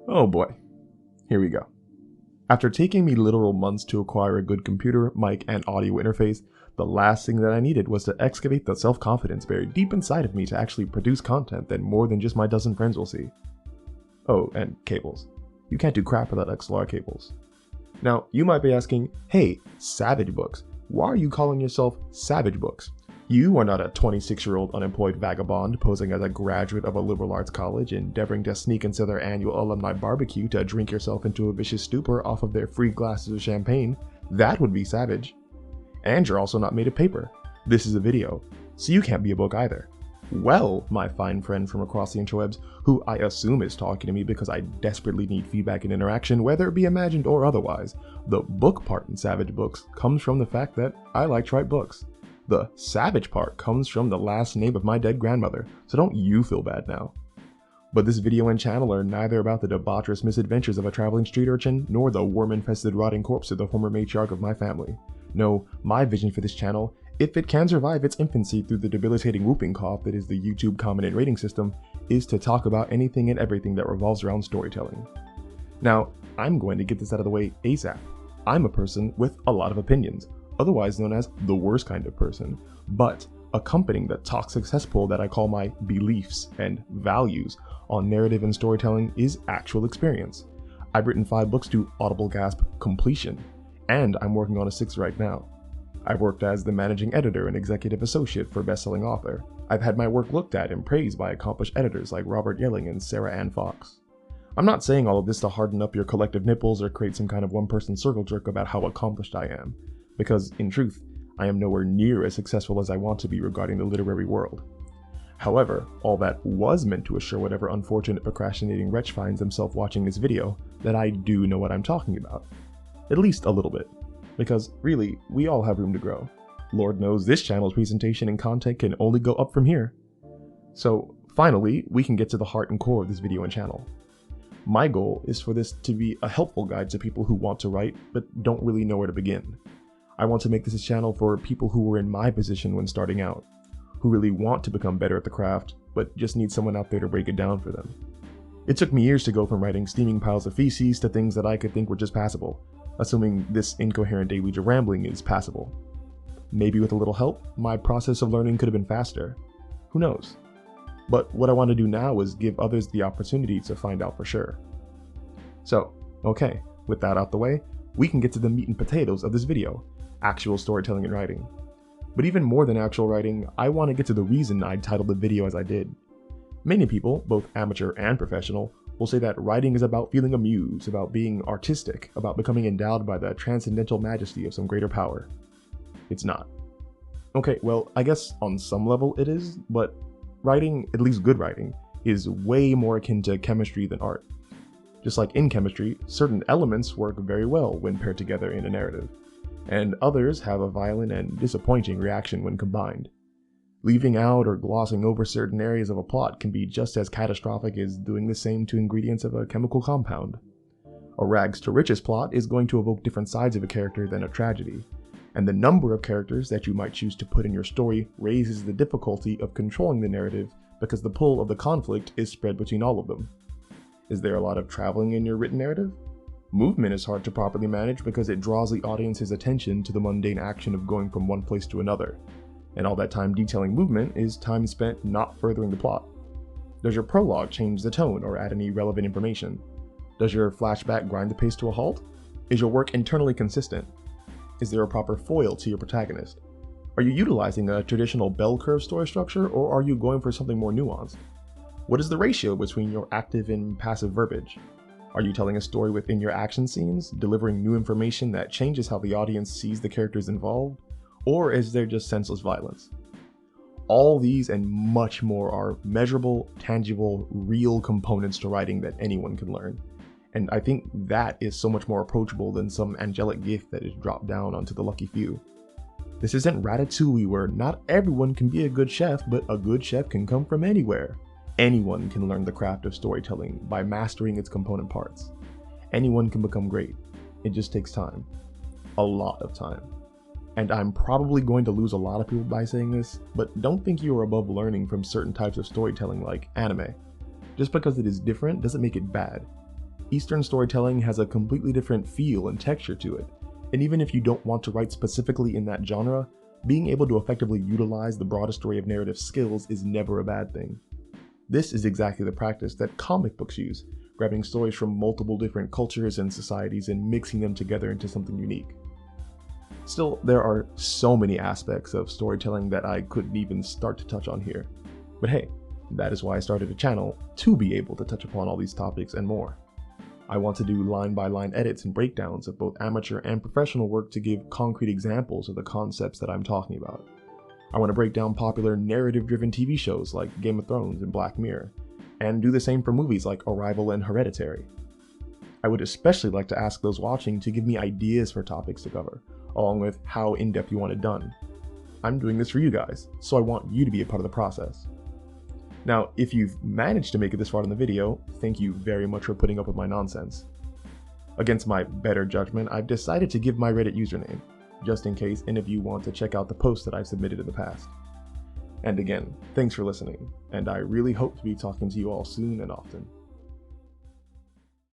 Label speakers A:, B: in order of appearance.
A: Oh boy, here we go. After taking me literal months to acquire a good computer, mic, and audio interface, the last thing that I needed was to excavate the self-confidence buried deep inside of me to actually produce content that more than just my dozen friends will see. Oh, and cables. You can't do crap without XLR cables. Now, you might be asking, hey, Savage Books, why are you calling yourself Savage Books? You are not a 26-year-old unemployed vagabond posing as a graduate of a liberal arts college endeavoring to sneak into their annual alumni barbecue to drink yourself into a vicious stupor off of their free glasses of champagne. That would be savage. And you're also not made of paper. This is a video, so you can't be a book either. Well, my fine friend from across the interwebs, who I assume is talking to me because I desperately need feedback and interaction, whether it be imagined or otherwise, the book part in Savage Books comes from the fact that I like to write books. The savage part comes from the last name of my dead grandmother, so don't you feel bad now. But this video and channel are neither about the debaucherous misadventures of a traveling street urchin, nor the worm-infested rotting corpse of the former matriarch of my family. No, my vision for this channel, if it can survive its infancy through the debilitating whooping cough that is the YouTube comment and rating system, is to talk about anything and everything that revolves around storytelling. Now, I'm going to get this out of the way ASAP. I'm a person with a lot of opinions, otherwise known as the worst kind of person, but accompanying the toxic cesspool that I call my beliefs and values on narrative and storytelling is actual experience. I've written 5 books to audible gasp completion, and I'm working on a 6th right now. I've worked as the managing editor and executive associate for a best-selling author. I've had my work looked at and praised by accomplished editors like Robert Yelling and Sarah Ann Fox. I'm not saying all of this to harden up your collective nipples or create some kind of one-person circle jerk about how accomplished I am, because in truth, I am nowhere near as successful as I want to be regarding the literary world. However, all that was meant to assure whatever unfortunate procrastinating wretch finds themselves watching this video that I do know what I'm talking about. At least a little bit. Because really, we all have room to grow. Lord knows this channel's presentation and content can only go up from here. So finally, we can get to the heart and core of this video and channel. My goal is for this to be a helpful guide to people who want to write but don't really know where to begin. I want to make this a channel for people who were in my position when starting out, who really want to become better at the craft, but just need someone out there to break it down for them. It took me years to go from writing steaming piles of feces to things that I could think were just passable, assuming this incoherent deluge of rambling is passable. Maybe with a little help, my process of learning could have been faster. Who knows? But what I want to do now is give others the opportunity to find out for sure. So, okay, with that out the way, we can get to the meat and potatoes of this video, actual storytelling and writing. But even more than actual writing, I want to get to the reason I titled the video as I did. Many people, both amateur and professional, will say that writing is about feeling amused, about being artistic, about becoming endowed by the transcendental majesty of some greater power. It's not. Okay, well, I guess on some level it is, but writing, at least good writing, is way more akin to chemistry than art. Just like in chemistry, certain elements work very well when paired together in a narrative, and others have a violent and disappointing reaction when combined. Leaving out or glossing over certain areas of a plot can be just as catastrophic as doing the same to ingredients of a chemical compound. A rags to riches plot is going to evoke different sides of a character than a tragedy, and the number of characters that you might choose to put in your story raises the difficulty of controlling the narrative because the pull of the conflict is spread between all of them. Is there a lot of traveling in your written narrative? Movement is hard to properly manage because it draws the audience's attention to the mundane action of going from one place to another, and all that time detailing movement is time spent not furthering the plot. Does your prologue change the tone or add any relevant information? Does your flashback grind the pace to a halt? Is your work internally consistent? Is there a proper foil to your protagonist? Are you utilizing a traditional bell curve story structure, or are you going for something more nuanced? What is the ratio between your active and passive verbiage? Are you telling a story within your action scenes, delivering new information that changes how the audience sees the characters involved? Or is there just senseless violence? All these and much more are measurable, tangible, real components to writing that anyone can learn. And I think that is so much more approachable than some angelic gift that is dropped down onto the lucky few. This isn't Ratatouille where not everyone can be a good chef, but a good chef can come from anywhere. Anyone can learn the craft of storytelling by mastering its component parts. Anyone can become great. It just takes time. A lot of time. And I'm probably going to lose a lot of people by saying this, but don't think you are above learning from certain types of storytelling like anime. Just because it is different doesn't make it bad. Eastern storytelling has a completely different feel and texture to it, and even if you don't want to write specifically in that genre, being able to effectively utilize the broadest array of narrative skills is never a bad thing. This is exactly the practice that comic books use, grabbing stories from multiple different cultures and societies and mixing them together into something unique. Still, there are so many aspects of storytelling that I couldn't even start to touch on here. But hey, that is why I started a channel, to be able to touch upon all these topics and more. I want to do line-by-line edits and breakdowns of both amateur and professional work to give concrete examples of the concepts that I'm talking about. I want to break down popular narrative-driven TV shows like Game of Thrones and Black Mirror, and do the same for movies like Arrival and Hereditary. I would especially like to ask those watching to give me ideas for topics to cover, along with how in-depth you want it done. I'm doing this for you guys, so I want you to be a part of the process. Now, if you've managed to make it this far in the video, thank you very much for putting up with my nonsense. Against my better judgment, I've decided to give my Reddit username, just in case any of you want to check out the posts that I've submitted in the past. And again, thanks for listening, and I really hope to be talking to you all soon and often.